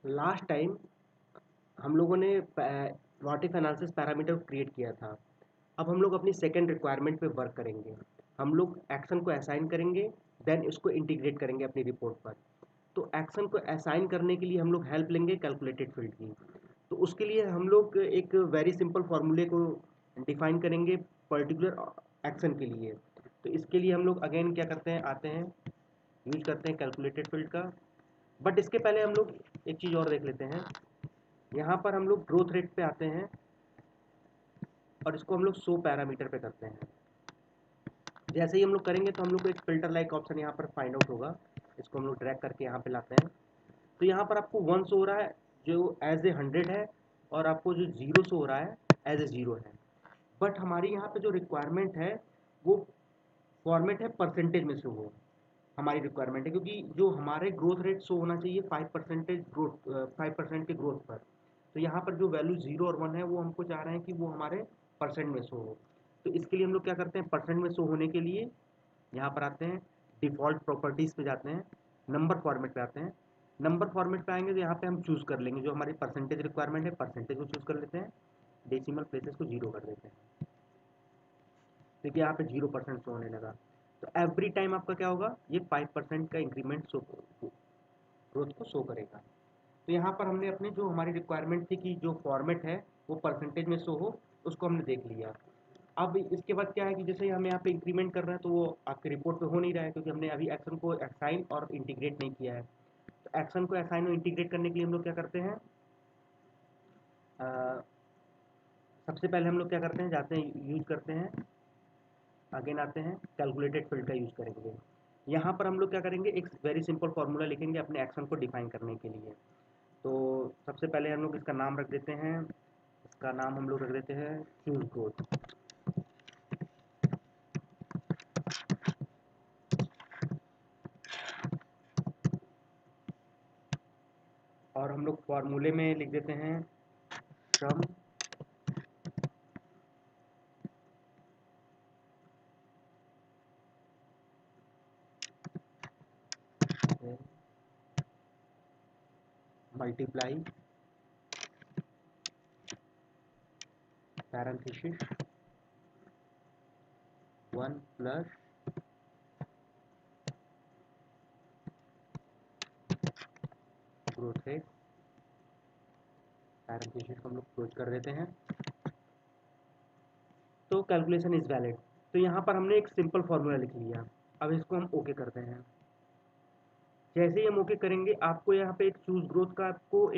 Last time हम लोगों ने व्हाट एनालिसिस पैरामीटर क्रिएट किया था। अब हम लोग अपनी सेकंड रिक्वायरमेंट पे वर्क करेंगे। हम लोग एक्शन को असाइन करेंगे, देन इसको इंटीग्रेट करेंगे अपनी रिपोर्ट पर। तो एक्शन को असाइन करने के लिए हम लोग हेल्प लेंगे कैलकुलेटेड फील्ड की। तो उसके लिए हम लोग एक वेरी सिंपल फार्मूले को डिफाइन करेंगे पर्टिकुलर एक्शन के लिए। तो इसके लिए हम लोग अगेन क्या करते हैं, आते हैं, यूज करते हैं कैलकुलेटेड फील्ड का। बट इसके पहले हम लोग एक चीज़ और देख लेते हैं। यहाँ पर हम लोग ग्रोथ रेट पे आते हैं और इसको हम लोग 100 पैरामीटर पे करते हैं। जैसे ही हम लोग करेंगे तो हम लोग को एक फिल्टर लाइक ऑप्शन यहाँ पर फाइंड आउट होगा। इसको हम लोग ड्रैग करके यहाँ पे लाते हैं। तो यहाँ पर आपको 1 शो हो रहा है जो एज ए 100 है, और आपको जो 0 शो हो रहा है एज ए 0 है। बट हमारी यहाँ पे जो रिक्वायरमेंट है वो फॉर्मेट है परसेंटेज में शो हो। हमारी रिक्वायरमेंट है क्योंकि जो हमारे ग्रोथ रेट शो होना चाहिए 5% ग्रोथ, 5% के ग्रोथ पर। तो यहाँ पर जो वैल्यू 0 और 1 है वो हमको चाह रहे हैं कि वो हमारे परसेंट में शो हो। तो इसके लिए हम लोग क्या करते हैं, परसेंट में शो होने के लिए यहाँ पर आते हैं, डिफ़ॉल्ट प्रॉपर्टीज़ पे जाते हैं, नंबर फॉर्मेट पे आते हैं। नंबर फॉर्मेट पे आएंगे तो यहाँ पे हम चूज़ कर लेंगे जो हमारी परसेंटेज रिक्वायरमेंट है, परसेंटेज को चूज़ कर लेते हैं, डेसिमल प्लेसेस को 0 कर देते हैं। देखिए यहाँ पे 0% शो होने लगा। तो एवरी टाइम आपका क्या होगा, ये 5% का इंक्रीमेंट शो, ग्रोथ को शो करेगा। तो यहाँ पर हमने अपनी जो हमारी रिक्वायरमेंट थी कि जो फॉर्मेट है वो परसेंटेज में शो हो, उसको हमने देख लिया। अब इसके बाद क्या है कि जैसे ही हम यहाँ पे इंक्रीमेंट कर रहे हैं तो वो आपके रिपोर्ट पे हो नहीं रहा है क्योंकि हमने अभी एक्शन को असाइन और इंटीग्रेट नहीं किया है। तो एक्शन को असाइन और इंटीग्रेट करने के लिए हम लोग क्या करते हैं, सबसे पहले हम लोग क्या करते हैं, जाते हैं, यूज करते हैं, अगेन आते हैं, कैलकुलेटेड फील्ड का यूज़ करेंगे। यहाँ पर हम लोग क्या करेंगे, एक वेरी सिंपल फार्मूला लिखेंगे अपने एक्शन को डिफाइन करने के लिए। तो सबसे पहले हम लोग इसका नाम रख देते हैं, इसका नाम हम लोग रख देते हैं चूज ग्रोथ। और हम लोग फार्मूले में लिख देते हैं sum multiply parenthesis 1 plus growth rate, parenthesis को हम लोग क्लोज कर देते हैं। तो कैलकुलेशन इज वैलिड। तो यहाँ पर हमने एक सिंपल फार्मूला लिख लिया। अब इसको हम ओके करते हैं। जैसे ही हम ओके करेंगे आपको यहाँ पे एक चूज ग्रोथ का आपको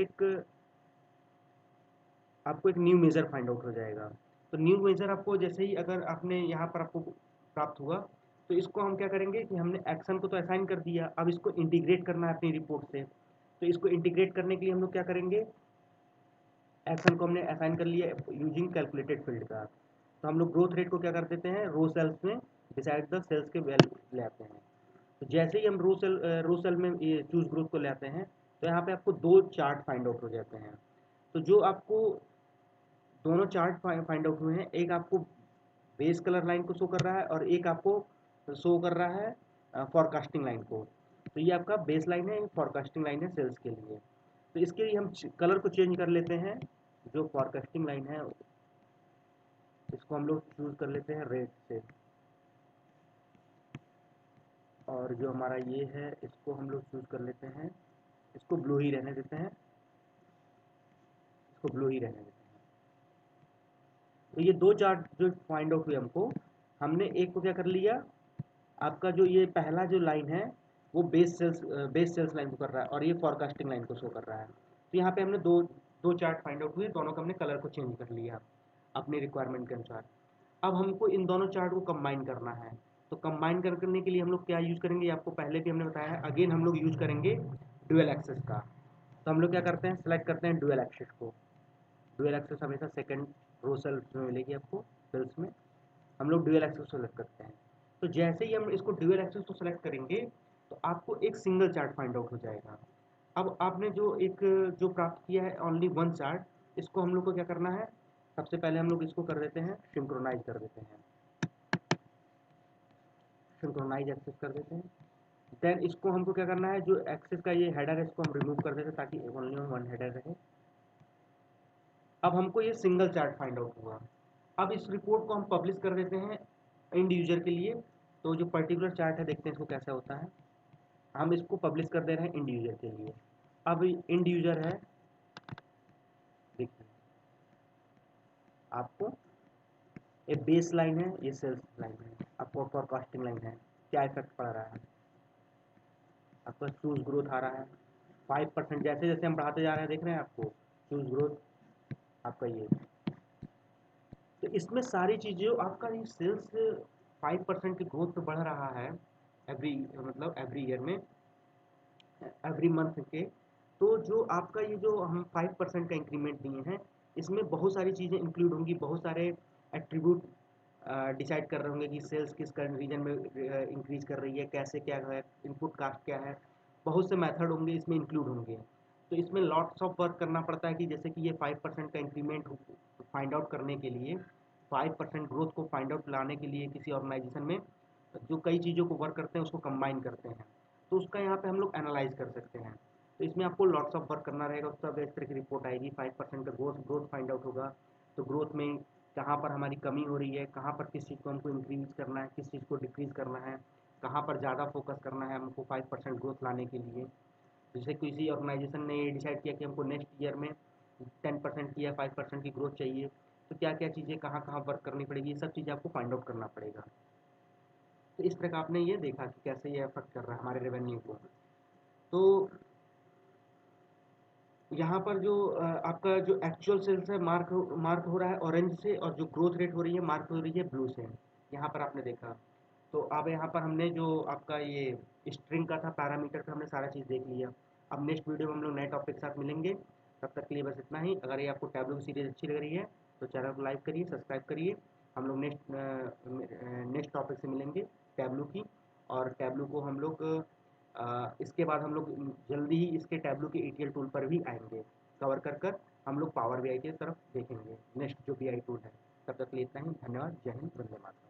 एक न्यू मेजर फाइंड आउट हो जाएगा। तो न्यू मेजर आपको जैसे ही अगर आपने यहाँ पर आपको प्राप्त हुआ तो इसको हम क्या करेंगे कि हमने एक्शन को तो असाइन कर दिया, अब इसको इंटीग्रेट करना है अपनी रिपोर्ट से। तो इसको इंटीग्रेट करने के लिए हम लोग क्या करेंगे, एक्शन को हमने असाइन कर लिया यूजिंग कैलकुलेटेड फील्ड का। तो हम लोग ग्रोथ रेट को क्या कर देते हैं, रो सेल्स में डिसाइड द सेल्स के वैल्यू ले आते हैं। तो जैसे ही हम रो सेल में ये चूज ग्रोथ को ले आते हैं तो यहाँ पे आपको 2 चार्ट फाइंड आउट हो जाते हैं। तो जो आपको दोनों चार्ट फाइंड आउट हुए हैं, एक आपको बेस कलर लाइन को शो कर रहा है और एक आपको शो कर रहा है फॉरकास्टिंग लाइन को। तो ये आपका बेस लाइन है, फॉरकास्टिंग लाइन है सेल्स के लिए। तो इसके लिए हम कलर को चेंज कर लेते हैं। जो फॉरकास्टिंग लाइन है इसको हम लोग चूज कर लेते हैं रेड से, और जो हमारा ये है इसको हम लोग चूज कर लेते हैं, इसको ब्लू ही रहने देते हैं, इसको ब्लू ही रहने देते हैं। तो ये 2 चार्ट जो फाइंड आउट हुए हमको, हमने एक को क्या कर लिया, आपका जो ये पहला जो लाइन है वो बेस सेल्स लाइन को कर रहा है और ये फॉरकास्टिंग लाइन को शो कर रहा है। तो यहाँ पे हमने दो दो चार्ट फाइंड आउट हुए, दोनों का हमने कलर को चेंज कर लिया अपनी रिक्वायरमेंट के अनुसार। अब हमको इन दोनों चार्ट को कंबाइन करना है। तो कंबाइन करने के लिए हम लोग क्या यूज़ करेंगे, आपको पहले भी हमने बताया है, अगेन हम लोग यूज़ करेंगे ड्यूअल एक्सेस का। तो हम लोग क्या करते हैं, सेलेक्ट करते हैं ड्यूअल एक्सेस को। ड्यूअल एक्सेस हमेशा सेकंड रो सेल्स में मिलेगी आपको, सेल्स में हम लोग ड्यूअल एक्सेस सेलेक्ट करते हैं। तो जैसे ही हम इसको ड्यूअल एक्सेस को सेलेक्ट करेंगे तो आपको एक सिंगल चार्ट फाइंड आउट हो जाएगा। अब आपने जो प्राप्त किया है ओनली 1 चार्ट, इसको हम लोग को क्या करना है, सबसे पहले हम लोग इसको कर देते हैं सिंक्रोनाइज कर देते हैं, सिंक्रोनाइज एक्सेस कर देते हैं। देन इसको हमको क्या करना है, जो एक्सेस का ये हेडर है इसको हम रिमूव कर देते हैं ताकि ओनली वन हेडर रहे। अब हमको ये सिंगल चार्ट फाइंड आउट हुआ। अब इस रिपोर्ट को हम पब्लिश कर देते हैं इंड यूजर के लिए। तो जो पर्टिकुलर चार्ट है देखते हैं इसको कैसा होता है। हम इसको पब्लिश कर दे रहे हैं इंड यूजर के लिए। अब इंड यूजर है, देखिए आपको ये बेस लाइन है, ये सेल्स लाइन है, आपको फोरकास्टिंग लाइन है। क्या इफेक्ट पड़ रहा है, आपका शूज ग्रोथ आ रहा है 5%। जैसे जैसे हम बढ़ाते जा रहे हैं देख रहे हैं आपको शूज ग्रोथ आपका ये। तो इसमें सारी चीज़ें आपका ये सेल्स 5% की ग्रोथ पे बढ़ रहा है एवरी, मतलब एवरी ईयर में, एवरी मंथ के। तो जो आपका ये जो हम 5% का इंक्रीमेंट दिए हैं, इसमें बहुत सारी चीज़ें इंक्लूड होंगी, बहुत सारे एट्रीब्यूट डिसाइड कर रहे होंगे कि सेल्स किस रीजन में इंक्रीज कर रही है, कैसे क्या है, इनपुट कास्ट क्या है, बहुत से मेथड होंगे इसमें इंक्लूड होंगे। तो इसमें लॉट्स ऑफ वर्क करना पड़ता है कि जैसे कि ये 5% का इंक्रीमेंट फाइंड आउट करने के लिए, 5% ग्रोथ को फाइंड आउट लाने के लिए किसी ऑर्गेनाइजेशन में जो कई चीज़ों को वर्क करते हैं उसको कंबाइन करते हैं, तो उसका यहाँ पे हम लोग एनालाइज कर सकते हैं। तो इसमें आपको लॉट्स ऑफ वर्क करना रहेगा, उसका इस तरह की रिपोर्ट आएगी। 5% का ग्रोथ ग्रोथ फाइंड आउट होगा, तो ग्रोथ में कहाँ पर हमारी कमी हो रही है, कहाँ पर किस चीज़ को हमको इंक्रीज करना है, किस चीज़ को डिक्रीज करना है, कहाँ पर ज़्यादा फोकस करना है हमको 5% ग्रोथ लाने के लिए। जैसे किसी ऑर्गेनाइजेशन ने ये डिसाइड किया कि हमको नेक्स्ट ईयर में 10% की या 5% की ग्रोथ चाहिए, तो क्या क्या चीज़ें कहाँ कहाँ वर्क करनी पड़ेगी, ये सब चीज़ें आपको फाइंड आउट करना पड़ेगा। तो इस तरह का आपने ये देखा कि कैसे ये अफेक्ट कर रहा है हमारे रेवेन्यू को। तो यहाँ पर जो आपका जो एक्चुअल सेल्स है मार्क मार्क हो रहा है ऑरेंज से, और जो ग्रोथ रेट हो रही है मार्क हो रही है ब्लू से। यहाँ पर आपने देखा। तो अब यहाँ पर हमने जो आपका ये स्ट्रिंग का था पैरामीटर का, हमने सारा चीज़ देख लिया। अब नेक्स्ट वीडियो में हम लोग नए टॉपिक के साथ मिलेंगे। तब तक के लिए बस इतना ही। अगर ये आपको टैब्लू की सीरीज अच्छी लग रही है तो चैनल को लाइक करिए, सब्सक्राइब करिए। हम लोग नेक्स्ट टॉपिक से मिलेंगे टैब्लू की। और टैब्लू को हम लोग इसके बाद हम लोग जल्दी ही इसके टैब्लू के ETL टूल पर भी आएंगे, कवर कर कर हम लोग पावर BI की तरफ देखेंगे नेक्स्ट जो BI टूल है। तब तक के लिए इतना ही। धन्यवाद। जय हिंद, वंदे मातरम।